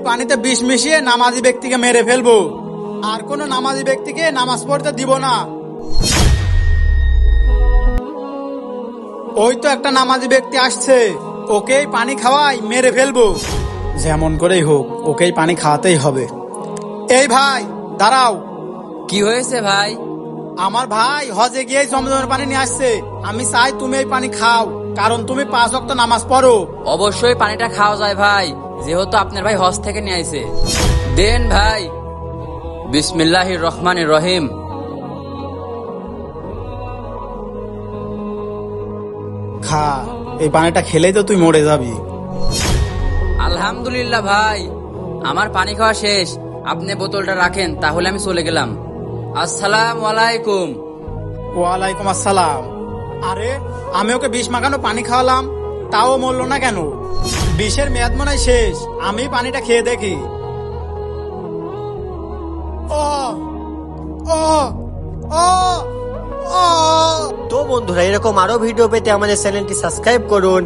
পানিতে বিষ মিশিয়ে নামাজি ব্যক্তিকে মেরে ফেলবো, আর কোনো নামাজি ব্যক্তিকে নামাজ পড়তে দিব না। ওই তো একটা নামাজি ব্যক্তি আসছে, ওকেই পানি খাওয়াই মেরে ফেলবো। যেমন করেই হোক ওকেই পানি খাওয়াতেই হবে। এই ভাই দাঁড়াও। কি হয়েছে ভাই? আমার ভাই হজে গিয়ে জমজমের পানি নিয়ে আসছে, আমি চাই তুমি এই পানি খাও, কারণ তুমি 5 ওয়াক্ত নামাজ পড়ো। অবশ্যই পানিটা খাওয়া যায় ভাই, যেহেতু আপনার ভাই হজ থেকে নিয়ে আইছে। দেন ভাই। বিসমিল্লাহির রহমানির রহিম। খা, এই পানিটা খেলেই তো তুই মরে যাবি। আলহামদুলিল্লাহ ভাই, আমার পানি খাওয়া শেষ। আপনি বোতলটা রাখেন, তাহলে আমি চলে গেলাম। আসসালামু আলাইকুম। ওয়ালাইকুম আসসালাম। আরে আমি ওকে বিষ মাখানো পানি খাওয়ালাম, তাও মরলো না কেন? বিষের মেয়াদ মনে হয় শেষ, আমি পানিটা খেয়ে দেখি। ও ও ও ও তো বন্ধুরা, এরকম আরো ভিডিও পেতে আমাদের চ্যানেলটি সাবস্ক্রাইব করুন।